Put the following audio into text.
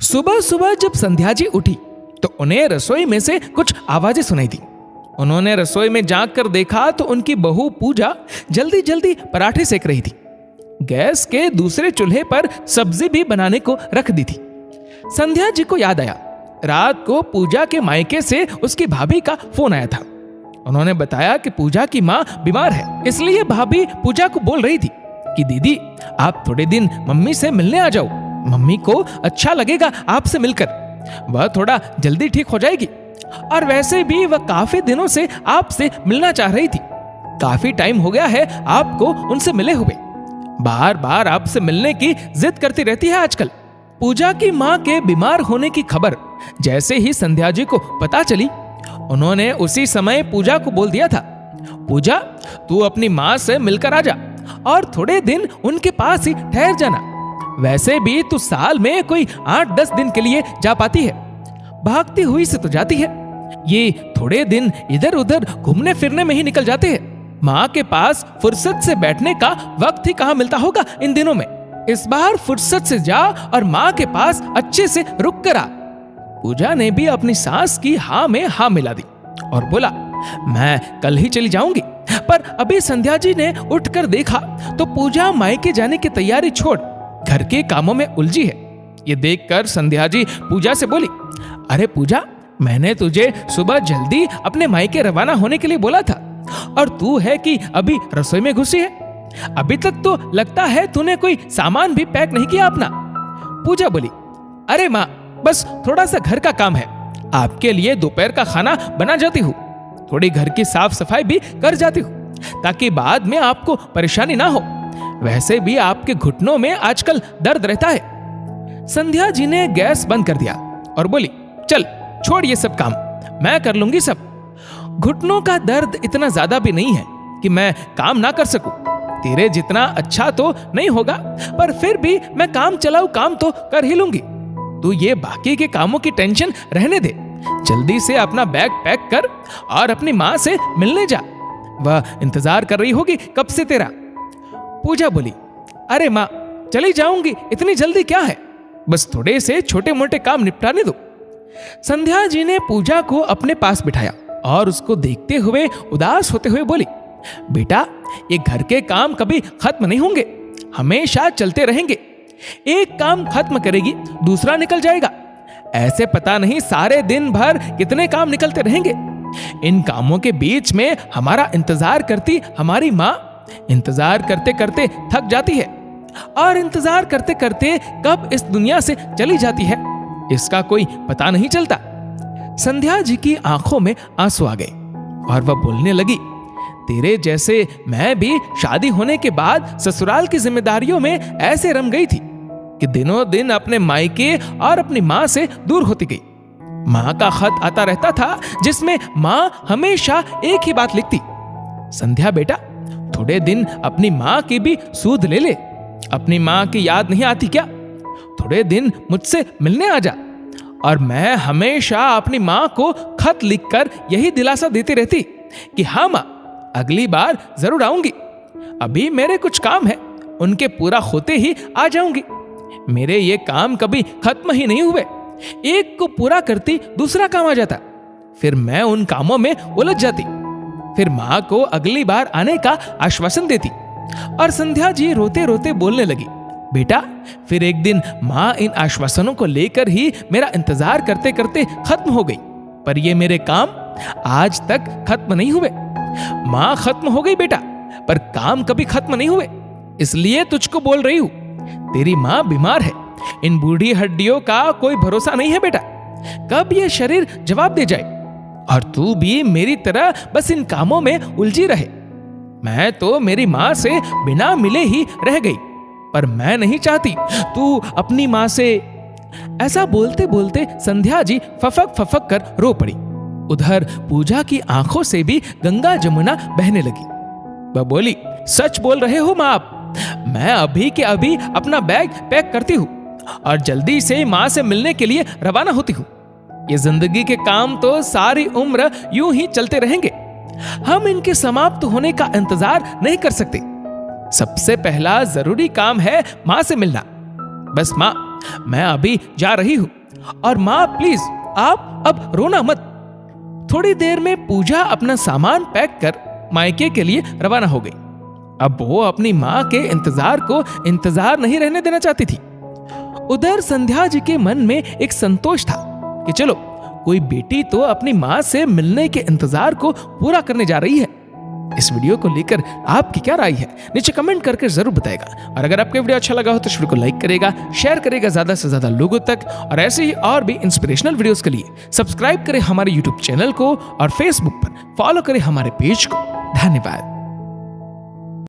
सुबह सुबह जब संध्या जी उठी तो उन्हें रसोई में से कुछ आवाजें सुनाई दी। उन्होंने रसोई में जाकर देखा तो उनकी बहू पूजा जल्दी जल्दी पराठे सेक रही थी। गैस के दूसरे चूल्हे पर सब्जी भी बनाने को रख दी थी। संध्या जी को याद आया, रात को पूजा के मायके से उसकी भाभी का फोन आया था। उन्होंने बताया कि पूजा की माँ बीमार है, इसलिए भाभी पूजा को बोल रही थी कि दीदी आप थोड़े दिन मम्मी से मिलने आ जाओ, मम्मी को अच्छा लगेगा आपसे मिलकर, वह थोड़ा जल्दी ठीक हो जाएगी। और वैसे भी वह काफी दिनों से आपसे मिलना चाह रही थी। काफी टाइम हो गया है आपको उनसे मिले हुए, बार बार आपसे मिलने की जिद करती रहती है आजकल। पूजा की माँ के बीमार होने की खबर जैसे ही संध्या जी को पता चली, उन्होंने उसी समय पूजा को बोल दिया था, पूजा तू अपनी माँ से मिलकर आ जा और थोड़े दिन उनके पास ही ठहर जाना। वैसे भी तू साल में कोई 8-10 दिन के लिए जा पाती है, भागती हुई से तो जाती है, ये थोड़े दिन इधर उधर घूमने फिरने में ही निकल जाते हैं। माँ के पास फुर्सत से बैठने का वक्त ही कहाँ मिलता होगा इन दिनों में। इस बार फुर्सत से जा और माँ के पास अच्छे से रुक कर आ। पूजा ने भी अपनी सास की हाँ में हाँ मिला दी और बोला, मैं कल ही चली जाऊंगी। पर अभी संध्या जी ने उठकर देखा तो पूजा मायके जाने की तैयारी छोड़ घर के कामों में उलझी है। ये देखकर संध्या जी पूजा से बोली, अरे पूजा, मैंने तुझे सुबह जल्दी अपने मायके रवाना होने के लिए बोला था और तू है कि अभी रसोई में घुसी है। अभी तक तो लगता है तूने कोई सामान भी पैक नहीं किया अपना। पूजा बोली, अरे माँ, बस थोड़ा सा घर का काम है, आपके लिए दोपहर का खाना बना जाती हूँ, थोड़ी घर की साफ सफाई भी कर जाती हूँ ताकि बाद में आपको परेशानी ना हो। वैसे भी आपके घुटनों में आजकल दर्द रहता है। संध्या जी ने गैस बंद कर दिया और बोली, चल छोड़ ये सब काम, मैं कर लूंगी सब। घुटनों का दर्द इतना ज्यादा भी नहीं है कि मैं काम ना कर सकूं। तेरे जितना अच्छा तो नहीं होगा, पर फिर भी मैं काम चलाऊ काम तो कर ही लूंगी। तू ये बाकी के कामों की टेंशन रहने दे, जल्दी से अपना बैग पैक कर और अपनी माँ से मिलने जा, वह इंतजार कर रही होगी कब से तेरा। पूजा बोली, अरे माँ, चली जाऊंगी, इतनी जल्दी क्या है, बस थोड़े से छोटे मोटे काम निपटाने दो। संध्या जी ने पूजा को अपने पास बिठाया और उसको देखते हुए उदास होते हुए बोली, बेटा, ये घर के काम कभी खत्म नहीं होंगे, हमेशा चलते रहेंगे। एक काम खत्म करेगी दूसरा निकल जाएगा, ऐसे पता नहीं सारे दिन भर कितने काम निकलते रहेंगे। इन कामों के बीच में हमारा इंतजार करती हमारी माँ इंतजार करते करते थक जाती है और इंतजार करते करते कब इस दुनिया से चली जाती है इसका कोई पता नहीं चलता। संध्या जी की आंखों में आंसू आ गए और वह बोलने लगी, तेरे जैसे मैं भी शादी होने के बाद ससुराल की जिम्मेदारियों में ऐसे रम गई थी कि दिनों दिन अपने मायके और अपनी माँ से दूर होती गई। माँ का खत आता रहता था जिसमें माँ हमेशा एक ही बात लिखती, संध्या बेटा, थोड़े दिन अपनी माँ की भी सूध ले ले, अपनी माँ की याद नहीं आती क्या, थोड़े दिन मुझसे मिलने आ जा। और मैं हमेशा अपनी माँ को खत लिखकर यही दिलासा देती रहती कि हाँ माँ, अगली बार जरूर आऊंगी, अभी मेरे कुछ काम है, उनके पूरा होते ही आ जाऊंगी। मेरे ये काम कभी खत्म ही नहीं हुए, एक को पूरा करती दूसरा काम आ जाता, फिर मैं उन कामों में उलझ जाती, फिर माँ को अगली बार आने का आश्वासन देती। और संध्या जी रोते रोते बोलने लगी, बेटा, फिर एक दिन माँ इन आश्वासनों को लेकर ही मेरा इंतजार करते करते खत्म हो गई, पर ये मेरे काम आज तक खत्म नहीं हुए। माँ खत्म हो गई बेटा, पर काम कभी खत्म नहीं हुए, इसलिए तुझको बोल रही हूँ, तेरी माँ बीमार है, इन बूढ़ी हड्डियों का कोई भरोसा नहीं है बेटा, कब ये शरीर जवाब दे जाए, और तू भी मेरी तरह बस इन कामों में उलझी रहे। मैं तो मेरी माँ से बिना मिले ही रह गई, पर मैं नहीं चाहती तू अपनी माँ से। ऐसा बोलते बोलते संध्या जी फफक फफक कर रो पड़ी। उधर पूजा की आंखों से भी गंगा जमुना बहने लगी। वह बोली, सच बोल रहे हो माँ आप, मैं अभी के अभी अपना बैग पैक करती हूँ और जल्दी से माँ से मिलने के लिए रवाना होती हूँ। ये जिंदगी के काम तो सारी उम्र यूं ही चलते रहेंगे, हम इनके समाप्त होने का इंतजार नहीं कर सकते। सबसे पहला जरूरी काम है माँ से मिलना। बस माँ, मैं अभी जा रही हूँ, और माँ प्लीज आप अब रोना मत। थोड़ी देर में पूजा अपना सामान पैक कर मायके के लिए रवाना हो गई। अब वो अपनी माँ के इंतजार नहीं रहने देना चाहती थी। उधर संध्या जी के मन में एक संतोष था कि चलो कोई बेटी तो अपनी माँ से मिलने के इंतजार को पूरा करने जा रही है। इस वीडियो को लेकर आपकी क्या राय है नीचे कमेंट करके जरूर बताएगा। और अगर आपको वीडियो अच्छा लगा हो तो वीडियो को लाइक करेगा, शेयर करेगा ज्यादा से ज्यादा लोगों तक। और ऐसे ही और भी इंस्पिरेशनल वीडियोस के लिए सब्सक्राइब करें हमारे यूट्यूब चैनल को और फेसबुक पर फॉलो करें हमारे पेज को। धन्यवाद।